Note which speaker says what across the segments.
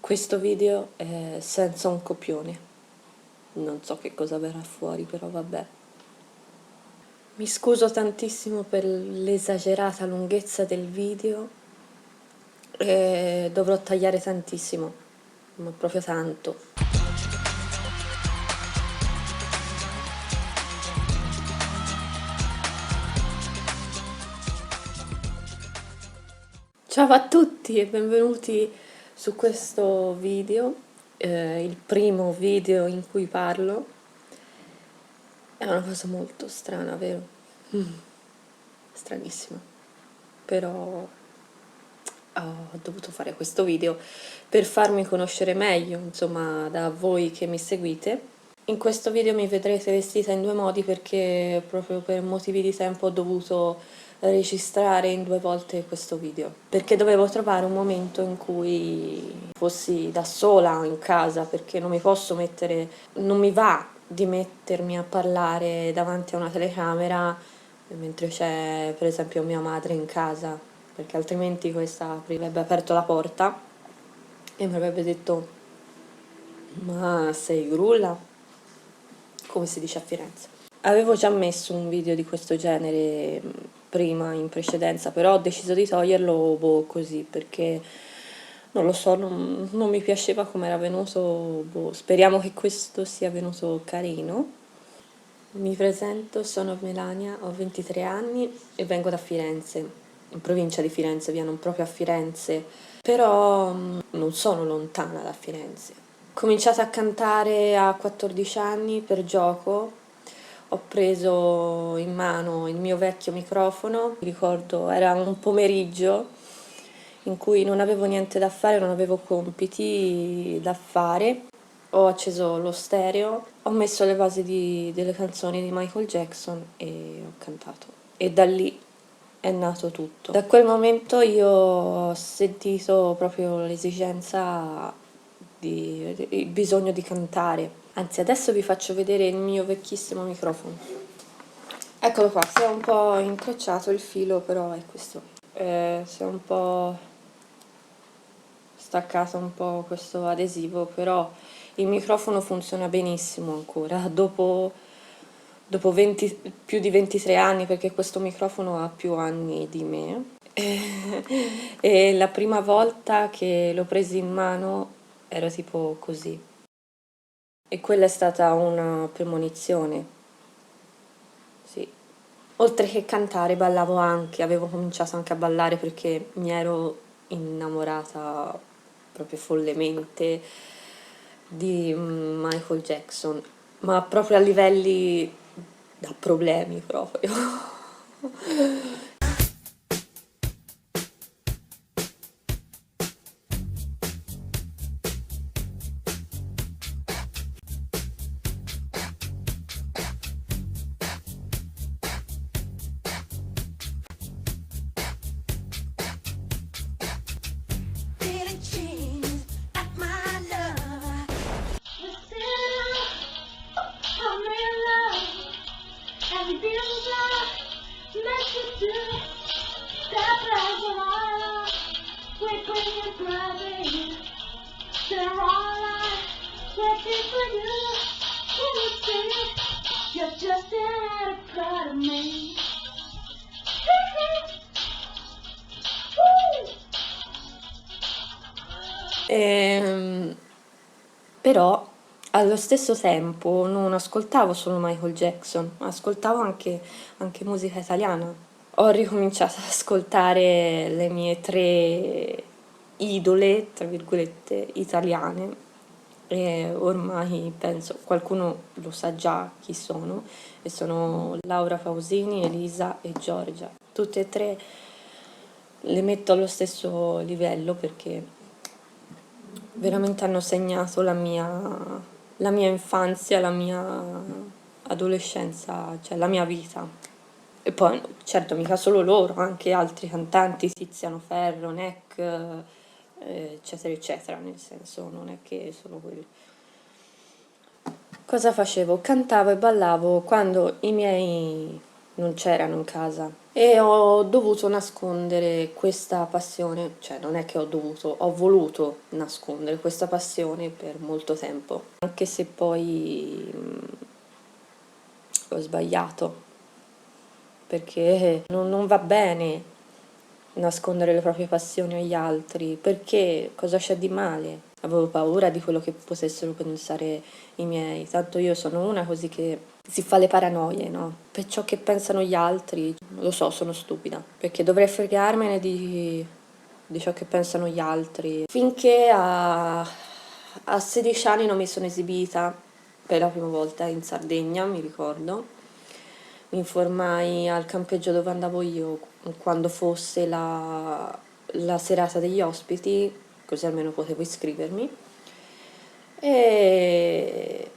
Speaker 1: Questo video è senza un copione. Non so che cosa verrà fuori, però vabbè. Mi scuso tantissimo per l'esagerata lunghezza del video e dovrò tagliare tantissimo, ma proprio tanto. Ciao a tutti e benvenuti su questo video, il primo video in cui parlo. È una cosa molto strana, vero? Stranissima. Però ho dovuto fare questo video per farmi conoscere meglio, insomma, da voi che mi seguite. In questo video mi vedrete vestita in due modi perché proprio per motivi di tempo ho dovuto registrare in due volte questo video, perché dovevo trovare un momento in cui fossi da sola in casa, perché non mi posso mettere, non mi va di mettermi a parlare davanti a una telecamera mentre c'è per esempio mia madre in casa, perché altrimenti questa avrebbe aperto la porta e mi avrebbe detto: ma sei grulla? Come si dice a Firenze. Avevo già messo un video di questo genere prima, in precedenza, però ho deciso di toglierlo così perché non lo so, non mi piaceva come era venuto. Speriamo che questo sia venuto carino. Mi presento, sono Melania, ho 23 anni e vengo da Firenze, in provincia di Firenze, via non proprio a Firenze, però non sono lontana da Firenze. Ho cominciato a cantare a 14 anni per gioco, ho preso in mano il mio vecchio microfono, mi ricordo era un pomeriggio in cui non avevo niente da fare, non avevo compiti da fare. Ho acceso lo stereo, ho messo le basi delle canzoni di Michael Jackson e ho cantato. E da lì è nato tutto. Da quel momento io ho sentito proprio l'esigenza, il bisogno di cantare. Anzi, adesso vi faccio vedere il mio vecchissimo microfono. Eccolo qua, si è un po' incrociato il filo, però è questo. Si è un po' staccato un po' questo adesivo, però il microfono funziona benissimo ancora, dopo 20, più di 23 anni, perché questo microfono ha più anni di me. E la prima volta che l'ho preso in mano era tipo così. E quella è stata una premonizione, sì. Oltre che cantare, ballavo anche, avevo cominciato anche a ballare perché mi ero innamorata proprio follemente di Michael Jackson, ma proprio a livelli da problemi proprio.
Speaker 2: Didn't change like my love. We're still I'm in love. And feels like meant to do. That price of our love. We bring it private. They're all I waiting for you. Can you see it? You're just an part of me. Woo!
Speaker 1: Però allo stesso tempo non ascoltavo solo Michael Jackson, ascoltavo anche musica italiana. Ho ricominciato ad ascoltare le mie tre idole, tra virgolette, italiane. E ormai penso qualcuno lo sa già chi sono, e sono Laura Pausini, Elisa e Giorgia. Tutte e tre le metto allo stesso livello perché veramente hanno segnato la mia infanzia, la mia adolescenza, cioè la mia vita. E poi, certo, mica solo loro, anche altri cantanti, Tiziano Ferro, Neck, eccetera, eccetera, nel senso non è che solo quelli. Cosa facevo? Cantavo e ballavo quando i miei non c'erano in casa e ho dovuto nascondere questa passione, cioè non è che ho dovuto, ho voluto nascondere questa passione per molto tempo, anche se poi ho sbagliato, perché non va bene nascondere le proprie passioni agli altri, perché cosa c'è di male? Avevo paura di quello che potessero pensare i miei, tanto io sono una così che si fa le paranoie, no? Per ciò che pensano gli altri, lo so, sono stupida, perché dovrei fregarmene di ciò che pensano gli altri. Finché a 16 anni non mi sono esibita per la prima volta in Sardegna, mi ricordo. Mi informai al campeggio dove andavo io quando fosse la serata degli ospiti, così almeno potevo iscrivermi. E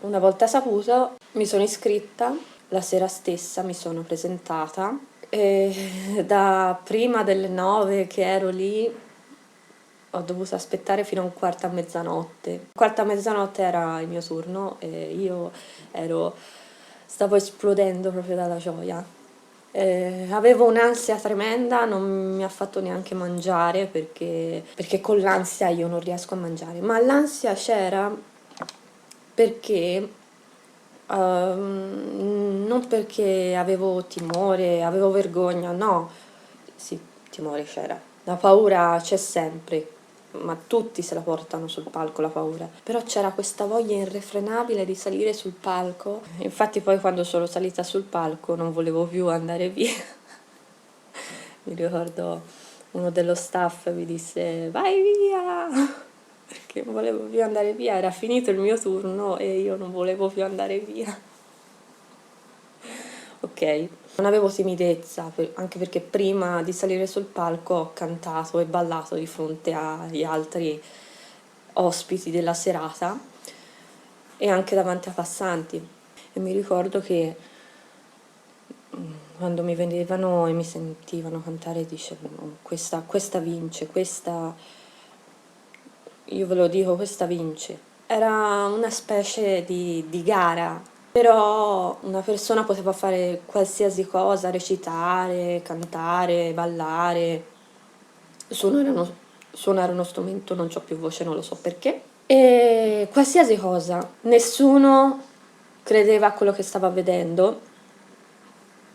Speaker 1: una volta saputo mi sono iscritta, la sera stessa mi sono presentata e da prima delle 9 che ero lì ho dovuto aspettare fino a un quarto a mezzanotte. Un quarto a mezzanotte era il mio turno e io stavo esplodendo proprio dalla gioia. Avevo un'ansia tremenda, non mi ha fatto neanche mangiare perché con l'ansia io non riesco a mangiare, ma l'ansia c'era perché non perché avevo timore, avevo vergogna, no, sì, timore c'era. La paura c'è sempre, ma tutti se la portano sul palco la paura. Però c'era questa voglia irrefrenabile di salire sul palco. Infatti poi quando sono salita sul palco non volevo più andare via. Mi ricordo uno dello staff mi disse vai via, perché non volevo più andare via, era finito il mio turno e io non volevo più andare via. Ok, non avevo timidezza, anche perché prima di salire sul palco ho cantato e ballato di fronte agli altri ospiti della serata e anche davanti a passanti. E mi ricordo che quando mi vedevano e mi sentivano cantare dicevano questa vince, questa, io ve lo dico, questa vince. Era una specie di gara, però una persona poteva fare qualsiasi cosa, recitare, cantare, ballare, suonare uno strumento, non ho più voce, non lo so perché. E qualsiasi cosa, nessuno credeva a quello che stava vedendo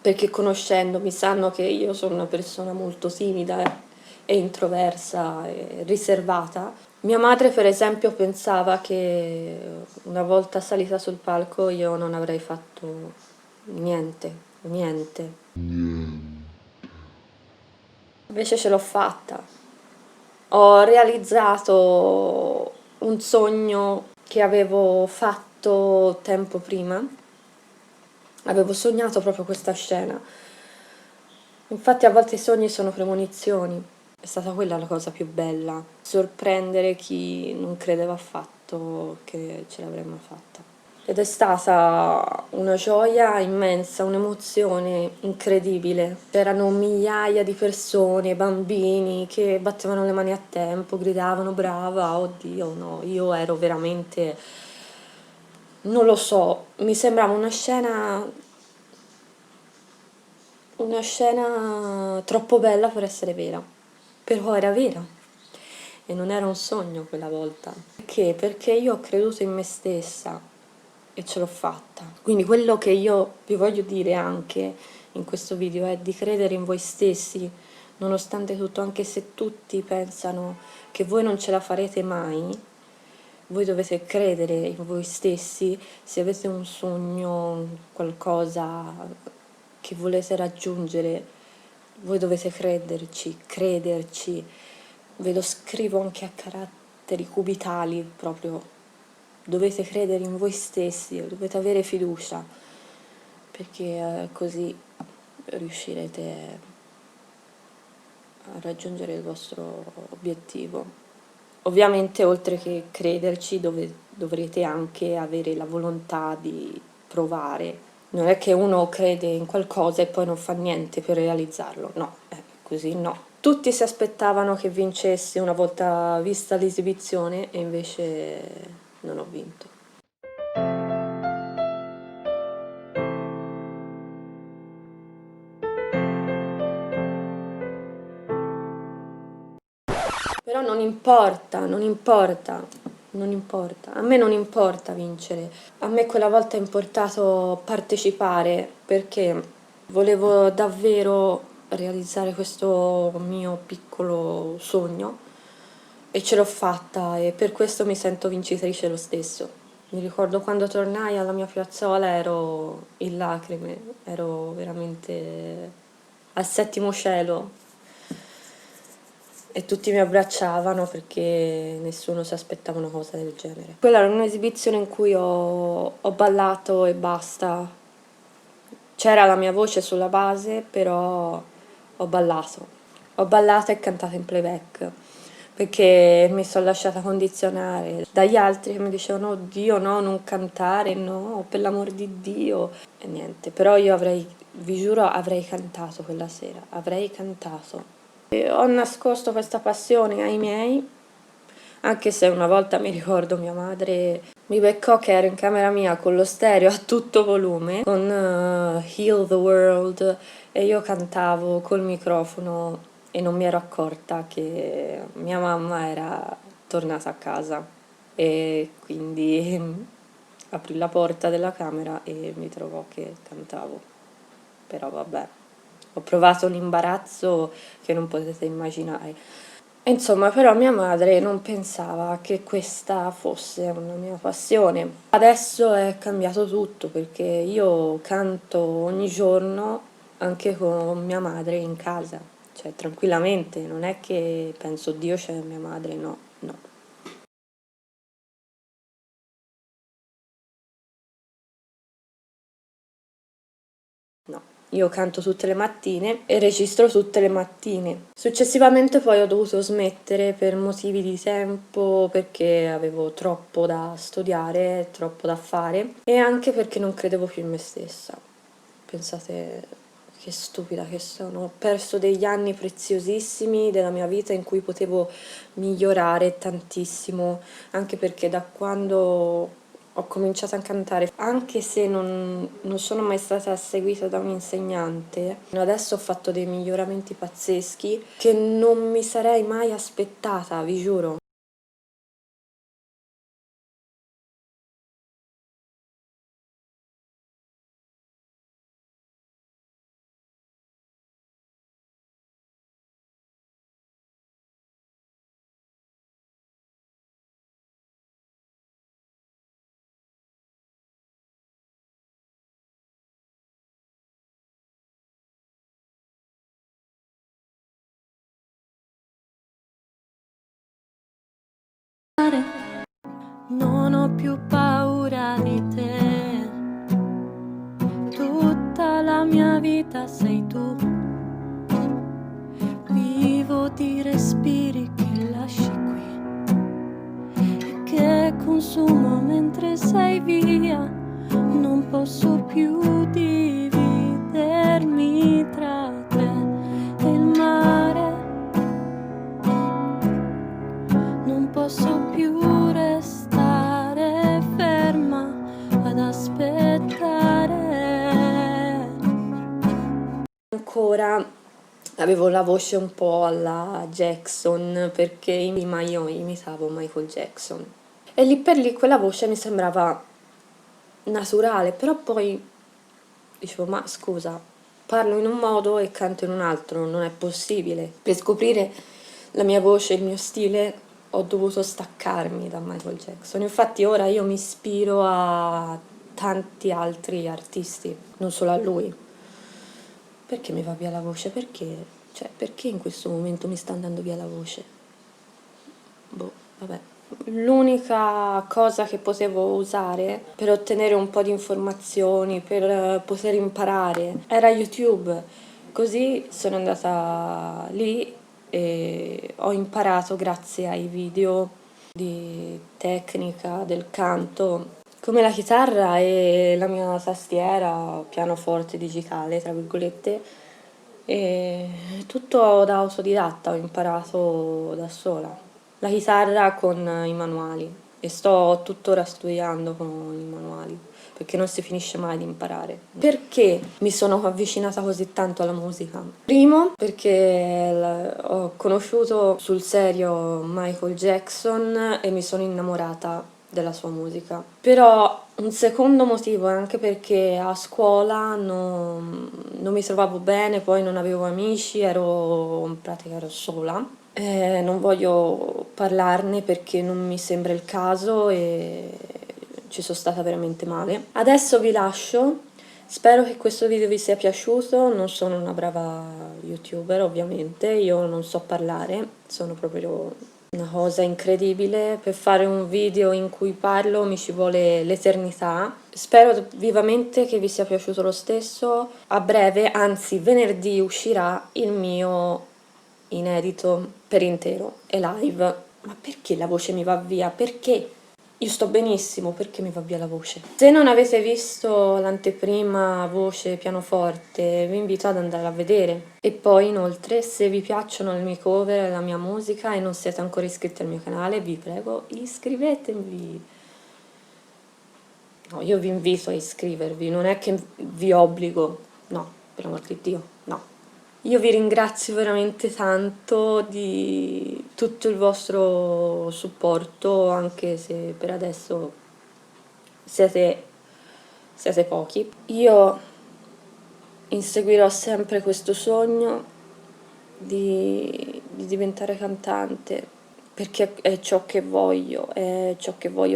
Speaker 1: perché conoscendomi sanno che io sono una persona molto timida e introversa e riservata. Mia madre, per esempio, pensava che una volta salita sul palco io non avrei fatto niente, niente. Invece ce l'ho fatta. Ho realizzato un sogno che avevo fatto tempo prima. Avevo sognato proprio questa scena. Infatti a volte i sogni sono premonizioni. È stata quella la cosa più bella, sorprendere chi non credeva affatto che ce l'avremmo fatta. Ed è stata una gioia immensa, un'emozione incredibile. C'erano migliaia di persone, bambini che battevano le mani a tempo, gridavano brava, oddio no, io ero veramente, non lo so, mi sembrava una scena troppo bella per essere vera, però era vera e non era un sogno quella volta. Perché? Perché io ho creduto in me stessa e ce l'ho fatta. Quindi quello che io vi voglio dire anche in questo video è di credere in voi stessi, nonostante tutto, anche se tutti pensano che voi non ce la farete mai, voi dovete credere in voi stessi, se avete un sogno, qualcosa che volete raggiungere, voi dovete crederci. Ve lo scrivo anche a caratteri cubitali proprio. Dovete credere in voi stessi, dovete avere fiducia, perché così riuscirete a raggiungere il vostro obiettivo. Ovviamente, oltre che crederci, dovrete anche avere la volontà di provare. Non è che uno crede in qualcosa e poi non fa niente per realizzarlo, no, così no. Tutti si aspettavano che vincessi una volta vista l'esibizione e invece non ho vinto. importa, non importa, non importa. A me non importa vincere. A me quella volta è importato partecipare perché volevo davvero realizzare questo mio piccolo sogno e ce l'ho fatta e per questo mi sento vincitrice lo stesso. Mi ricordo quando tornai alla mia piazzola ero in lacrime, ero veramente al settimo cielo e tutti mi abbracciavano perché nessuno si aspettava una cosa del genere. Quella era un'esibizione in cui ho ballato e basta. C'era la mia voce sulla base, però ho ballato. Ho ballato e cantato in playback perché mi sono lasciata condizionare dagli altri che mi dicevano: Dio, no, non cantare, no, per l'amor di Dio. E niente, però io vi giuro, avrei cantato quella sera, avrei cantato. E ho nascosto questa passione ai miei, anche se una volta mi ricordo mia madre mi beccò che ero in camera mia con lo stereo a tutto volume, con Heal the World, e io cantavo col microfono e non mi ero accorta che mia mamma era tornata a casa e quindi aprì la porta della camera e mi trovò che cantavo. Però vabbè, ho provato un imbarazzo che non potete immaginare. Insomma, però mia madre non pensava che questa fosse una mia passione. Adesso è cambiato tutto perché io canto ogni giorno anche con mia madre in casa, cioè tranquillamente, non è che penso Dio c'è mia madre, no, no. No, io canto tutte le mattine e registro tutte le mattine. Successivamente poi ho dovuto smettere per motivi di tempo, perché avevo troppo da studiare, troppo da fare e anche perché non credevo più in me stessa. Pensate che stupida che sono. Ho perso degli anni preziosissimi della mia vita in cui potevo migliorare tantissimo, anche perché da quando ho cominciato a cantare, anche se non sono mai stata seguita da un insegnante, adesso ho fatto dei miglioramenti pazzeschi che non mi sarei mai aspettata, vi giuro. Non ho più paura di te, tutta la mia vita sei tu. Vivo di respiri che lasci qui e che consumo mentre sei via. Non posso più dividermi tra te e il mare. Non posso più restare ferma ad aspettare. Ancora avevo la voce un po' alla Jackson perché prima io imitavo Michael Jackson e lì per lì quella voce mi sembrava naturale, però poi dicevo: ma scusa, parlo in un modo e canto in un altro, non è possibile. Per scoprire la mia voce, il mio stile, ho dovuto staccarmi da Michael Jackson. Infatti ora io mi ispiro a tanti altri artisti, non solo a lui. Perché mi va via la voce? Perché? Cioè, perché in questo momento mi sta andando via la voce? Boh, vabbè. L'unica cosa che potevo usare per ottenere un po' di informazioni, per poter imparare, era YouTube. Così sono andata lì e ho imparato grazie ai video di tecnica del canto, come la chitarra e la mia tastiera, pianoforte digitale, tra virgolette, e tutto da autodidatta, ho imparato da sola. La chitarra con i manuali e sto tuttora studiando con i manuali, perché non si finisce mai di imparare. Perché mi sono avvicinata così tanto alla musica? Primo, perché ho conosciuto sul serio Michael Jackson e mi sono innamorata della sua musica. Però un secondo motivo è anche perché a scuola non mi trovavo bene, poi non avevo amici, in pratica ero sola. Non voglio parlarne perché non mi sembra il caso e ci sono stata veramente male. Adesso vi lascio, spero che questo video vi sia piaciuto, non sono una brava youtuber ovviamente, io non so parlare, sono proprio una cosa incredibile, per fare un video in cui parlo mi ci vuole l'eternità. Spero vivamente che vi sia piaciuto lo stesso. A breve, anzi venerdì, uscirà il mio inedito per intero e live. Ma perché la voce mi va via? Perché? Io sto benissimo, perché mi va via la voce? Se non avete visto l'anteprima voce pianoforte, vi invito ad andare a vedere. E poi inoltre, se vi piacciono le mie cover e la mia musica e non siete ancora iscritti al mio canale, vi prego, iscrivetevi. No, io vi invito a iscrivervi, non è che vi obbligo, no, per amor di Dio, no. Io vi ringrazio veramente tanto di tutto il vostro supporto, anche se per adesso siete pochi. Io inseguirò sempre questo sogno di diventare cantante, perché è ciò che voglio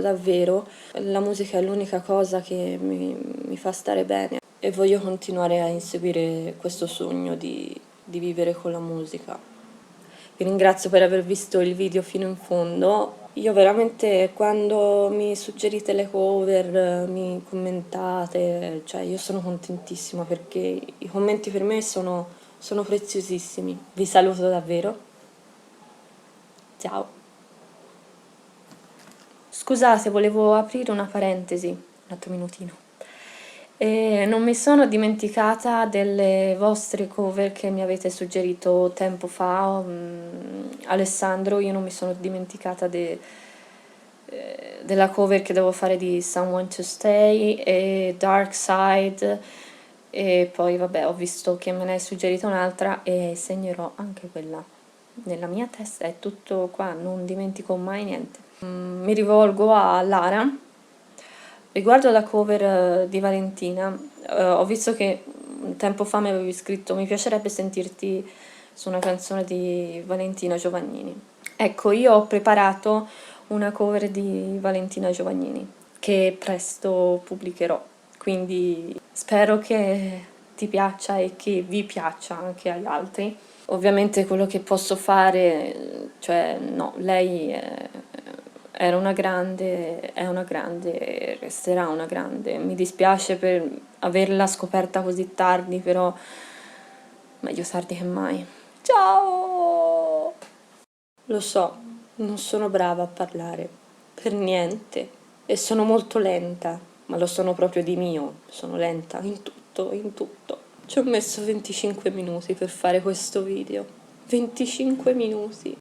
Speaker 1: davvero. La musica è l'unica cosa che mi fa stare bene e voglio continuare a inseguire questo sogno di vivere con la musica. Vi ringrazio per aver visto il video fino in fondo. Io veramente quando mi suggerite le cover, mi commentate, cioè io sono contentissima perché i commenti per me sono preziosissimi. Vi saluto davvero. Ciao. Scusate, volevo aprire una parentesi, un altro minutino. E non mi sono dimenticata delle vostre cover che mi avete suggerito tempo fa, Alessandro, io non mi sono dimenticata della cover che devo fare di Someone to Stay e Dark Side, e poi vabbè ho visto che me ne hai suggerita un'altra e segnerò anche quella. Nella mia testa è tutto qua, non dimentico mai niente. Mi rivolgo a Lara. Riguardo la cover di Valentina, ho visto che tempo fa mi avevi scritto mi piacerebbe sentirti su una canzone di Valentina Giovagnini. Ecco, io ho preparato una cover di Valentina Giovagnini che presto pubblicherò, quindi spero che ti piaccia e che vi piaccia anche agli altri. Ovviamente quello che posso fare, cioè no, lei era una grande, è una grande, resterà una grande. Mi dispiace per averla scoperta così tardi, però meglio tardi che mai. Ciao! Lo so, non sono brava a parlare, per niente, e sono molto lenta, ma lo sono proprio di mio, sono lenta in tutto, in tutto. Ci ho messo 25 minuti per fare questo video. 25 minuti.